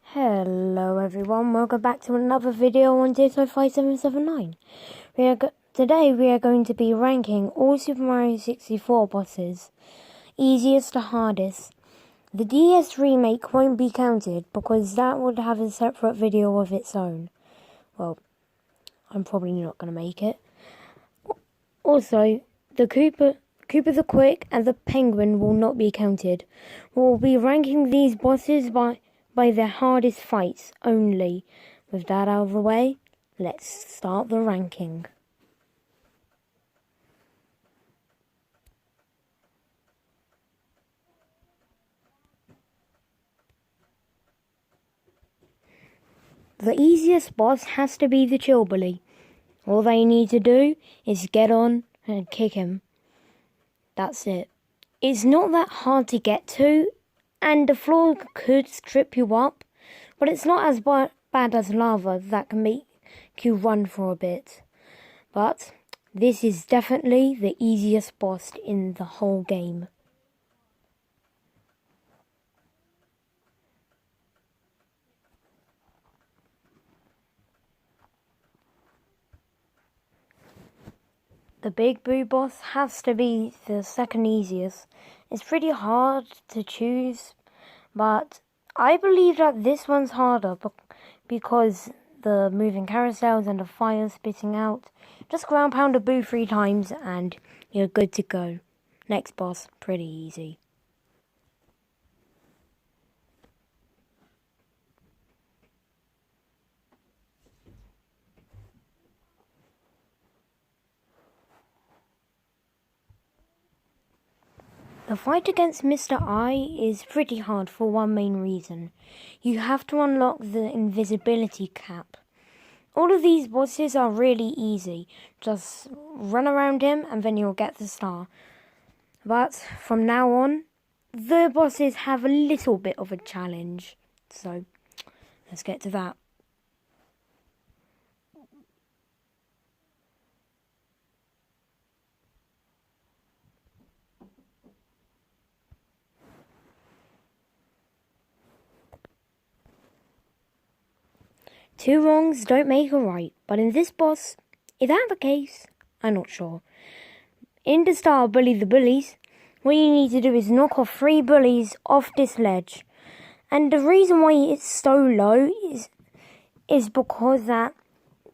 Hello everyone, welcome back to another video on Ditto 5779. Today we are going to be ranking all Super Mario 64 bosses, easiest to hardest. The DS remake won't be counted because that would have a separate video of its own. Well, I'm probably not going to make it. Also, the Koopa the Quick and the Penguin will not be counted. We'll be ranking these bosses by their hardest fights only. With that out of the way, let's start the ranking. The easiest boss has to be the Chillbilly. All they need to do is get on and kick him. That's it. It's not that hard to get to, and the floor could strip you up, but it's not as bad as lava that can make you run for a bit. But this is definitely the easiest boss in the whole game. The Big Boo boss has to be the second easiest. It's pretty hard to choose, but I believe that this one's harder because the moving carousels and the fire spitting out. Just ground pound a boo 3 times and you're good to go. Next boss, pretty easy. The fight against Mr. I is pretty hard for one main reason. You have to unlock the invisibility cap. All of these bosses are really easy. Just run around him and then you'll get the star. But from now on, the bosses have a little bit of a challenge. So, let's get to that. Two wrongs don't make a right, but in this boss, is that the case? I'm not sure. In the style Bully the Bullies, what you need to do is knock off 3 bullies off this ledge. And the reason why it's so low is because that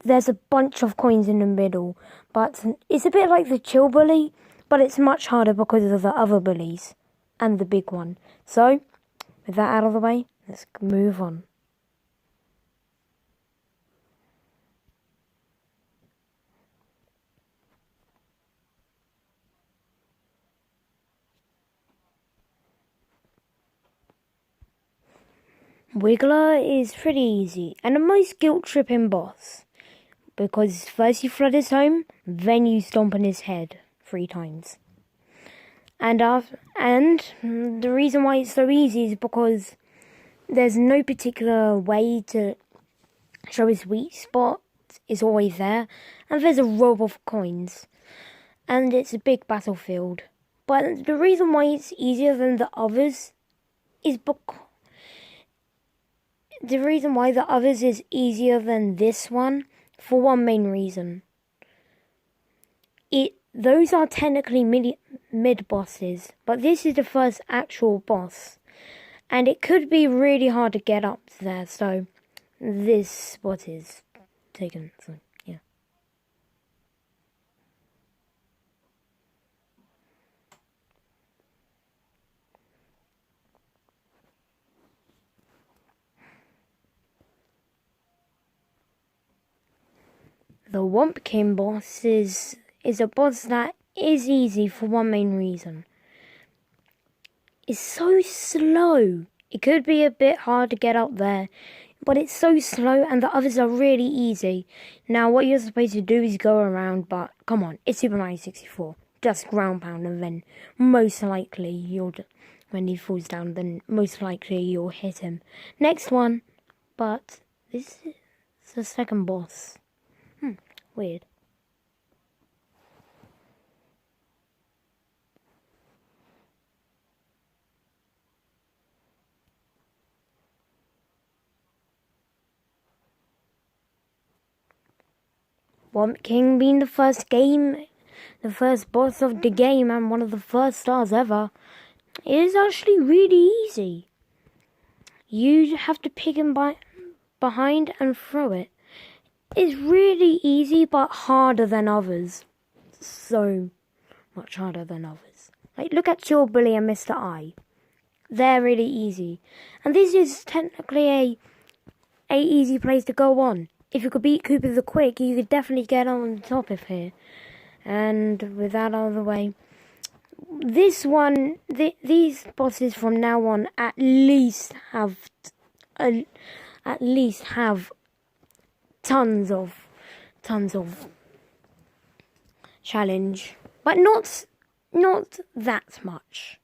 there's a bunch of coins in the middle. But it's a bit like the Chill Bully, but it's much harder because of the other bullies and the big one. So, with that out of the way, let's move on. Wiggler is pretty easy and the most guilt-tripping boss, because first you flood his home, then you stomp on his head 3 times. And the reason why it's so easy is because there's no particular way to show his weak spot. It's always there, and there's a row of coins, and it's a big battlefield. But the reason why it's easier than the others is because this one, for one main reason. Those are technically mid bosses, but this is the first actual boss. And it could be really hard to get up there, so this spot is taken, so yeah. The Wumpkin boss is a boss that is easy for one main reason. It's so slow. It could be a bit hard to get up there, but it's so slow and the others are really easy. Now what you're supposed to do is go around, but come on, it's Super Mario 64. Just ground pound and then most likely when he falls down, then most likely you'll hit him. Next one, but this is the second boss. Weird. Swamp King being the first boss of the game and one of the first stars ever, is actually really easy. You have to pick him behind and throw it. It's really easy but harder than others. So much harder than others. Like, look at Chill Bully and Mr. I. They're really easy. And this is technically a easy place to go on. If you could beat Cooper the Quick, you could definitely get on top of here. And with that out of the way, this one, these bosses from now on at least have tons of challenge, but not that much.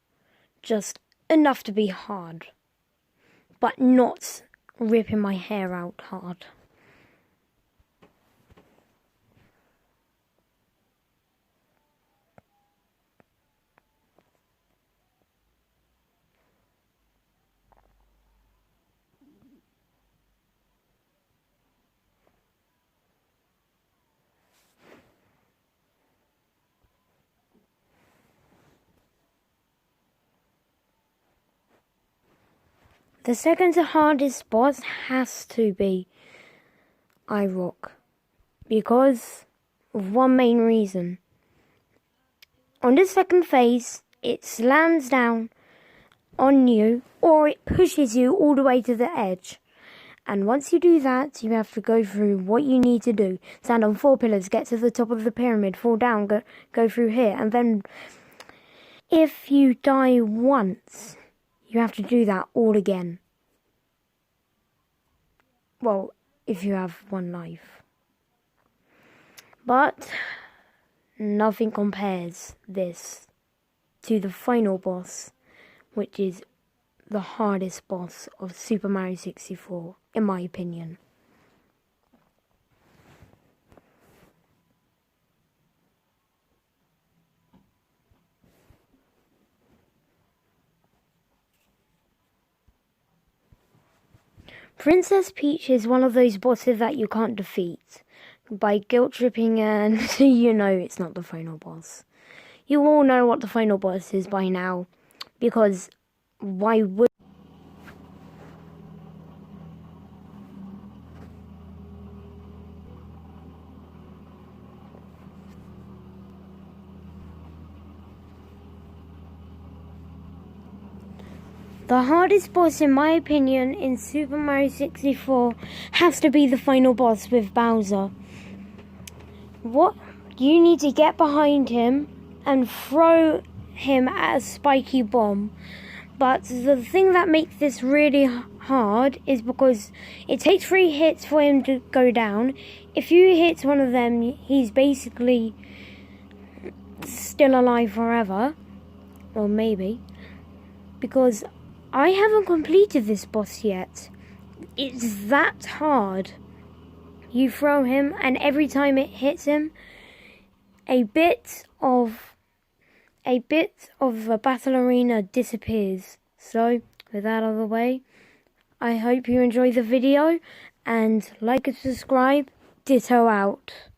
Just enough to be hard, but not ripping my hair out hard. The second hardest boss has to be iRock, because of one main reason. On the second phase, it slams down on you, or it pushes you all the way to the edge. And once you do that, you have to go through what you need to do. Stand on 4 pillars, get to the top of the pyramid, fall down, go through here. And then, if you die once, you have to do that all again. Well, if you have one life. But nothing compares this to the final boss, which is the hardest boss of Super Mario 64, in my opinion. Princess Peach is one of those bosses that you can't defeat by guilt tripping, and you know it's not the final boss. You all know what the final boss is by now, because why would... The hardest boss, in my opinion, in Super Mario 64 has to be the final boss with Bowser. What? You need to get behind him and throw him at a spiky bomb. But the thing that makes this really hard is because it takes 3 hits for him to go down. If you hit one of them, he's basically still alive forever. Well, maybe. Because I haven't completed this boss yet. It's that hard. You throw him, and every time it hits him, a bit of the battle arena disappears. So, with that out of the way, I hope you enjoy the video, and like and subscribe. Ditto out.